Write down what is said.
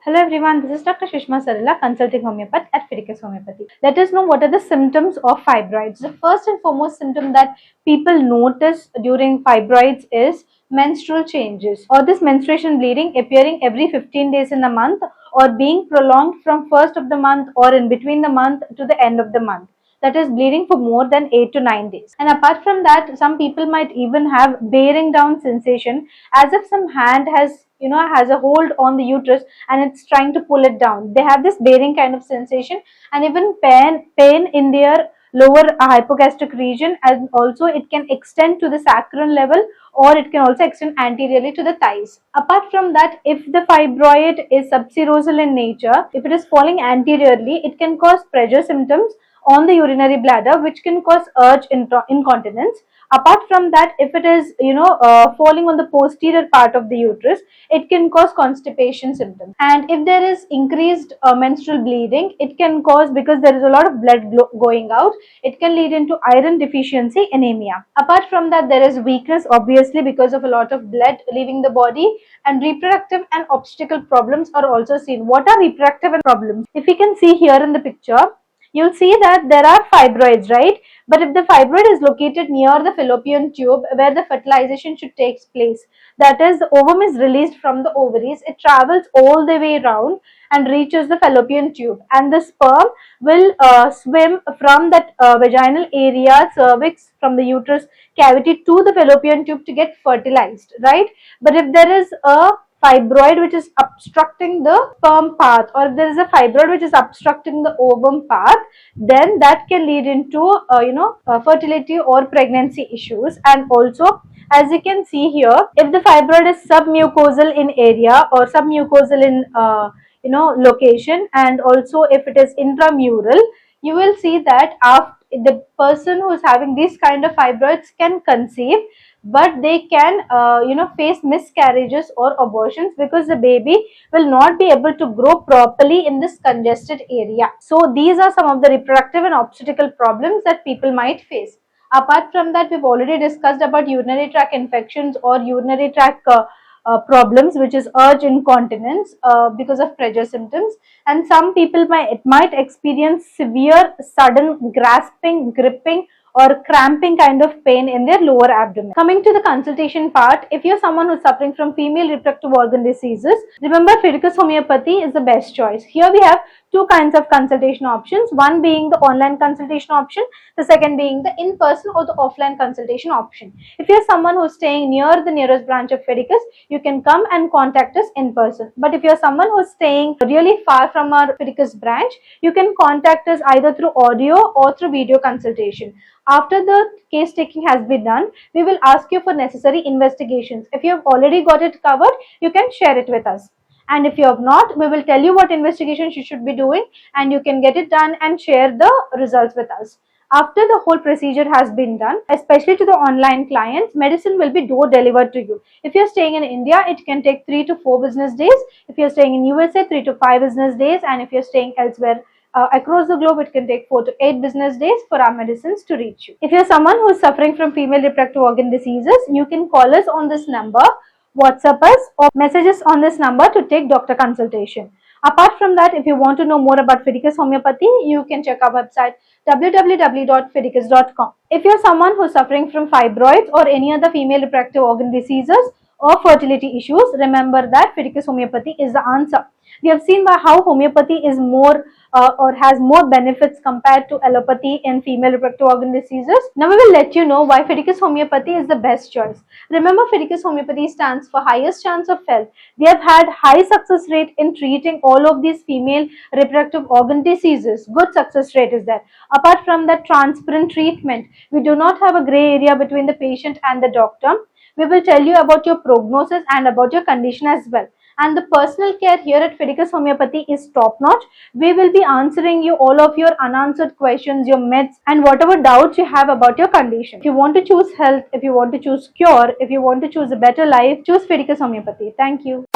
Hello everyone, this is Dr. Shishma Sarila, consulting homeopath at Fidelis Homeopathy. Let us know what are the symptoms of fibroids. The first and foremost symptom that people notice during fibroids is menstrual changes or this menstruation bleeding appearing every 15 days in a month or being prolonged from first of the month or in between the month to the end of the month. That is bleeding for more than 8 to 9 days. And apart from that, some people might even have bearing down sensation as if some hand has a hold on the uterus and it's trying to pull it down. They have this bearing kind of sensation and even pain in their lower hypogastric region, and also it can extend to the sacral level or it can also extend anteriorly to the thighs. Apart from that, if the fibroid is subserosal in nature, if it is falling anteriorly, it can cause pressure symptoms on the urinary bladder, which can cause urge incontinence. Apart from that, if it is falling on the posterior part of the uterus, it can cause constipation symptoms. And if there is increased menstrual bleeding, it can cause, because there is a lot of blood going out, it can lead into iron deficiency anemia. Apart from that, there is weakness, obviously, because of a lot of blood leaving the body, and reproductive and obstetrical problems are also seen. What are reproductive problems? If you can see here in the picture, you'll see that there are fibroids, right? But if the fibroid is located near the fallopian tube where the fertilization should take place, that is, the ovum is released from the ovaries, it travels all the way around and reaches the fallopian tube, and the sperm will swim from that vaginal area, cervix, from the uterus cavity to the fallopian tube to get fertilized, right? But if there is a fibroid which is obstructing the sperm path, or if there is a fibroid which is obstructing the ovum path, then that can lead into fertility or pregnancy issues. And also, as you can see here, if the fibroid is submucosal in area or submucosal in location, and also if it is intramural, you will see that after the person who is having these kind of fibroids can conceive, but they can face miscarriages or abortions because the baby will not be able to grow properly in this congested area. So these are some of the reproductive and obstetrical problems that people might face. Apart from that, we've already discussed about urinary tract infections or urinary tract problems, which is urge incontinence because of pressure symptoms, and some people might experience severe sudden grasping, gripping or cramping kind of pain in their lower abdomen. Coming to the consultation part, if you're someone who's suffering from female reproductive organ diseases, remember Fidelis Homeopathy is the best choice. Here we have two kinds of consultation options, one being the online consultation option, the second being the in-person or the offline consultation option. If you're someone who's staying near the nearest branch of Fidelis, you can come and contact us in person. But if you're someone who's staying really far from our Fidelis branch, you can contact us either through audio or through video consultation. After the case taking has been done, we will ask you for necessary investigations. If you have already got it covered, you can share it with us. And if you have not, we will tell you what investigations you should be doing, and you can get it done and share the results with us. After the whole procedure has been done, especially to the online clients, medicine will be door delivered to you. If you're staying in India, it can take 3 to 4 business days. If you're staying in USA, 3 to 5 business days. And if you're staying elsewhere across the globe, it can take 4 to 8 business days for our medicines to reach you. If you're someone who is suffering from female reproductive organ diseases, you can call us on this number, WhatsApp us, or message us on this number to take doctor consultation. Apart from that, if you want to know more about Fidelis Homeopathy, you can check our website www.fidelis.com. If you're someone who's suffering from fibroids or any other female reproductive organ diseases or fertility issues, remember that Fidelis Homeopathy is the answer. We have seen how homeopathy is more or has more benefits compared to allopathy in female reproductive organ diseases. Now we will let you know why Fidelis Homeopathy is the best choice. Remember, Fidelis Homeopathy stands for highest chance of health. We have had high success rate in treating all of these female reproductive organ diseases. Good success rate is there. Apart from that, transparent treatment. We do not have a gray area between the patient and the doctor. We will tell you about your prognosis and about your condition as well. And the personal care here at Fidelis Homeopathy is top notch. We will be answering you all of your unanswered questions, your myths, and whatever doubts you have about your condition. If you want to choose health, if you want to choose cure, if you want to choose a better life, choose Fidelis Homeopathy. Thank you.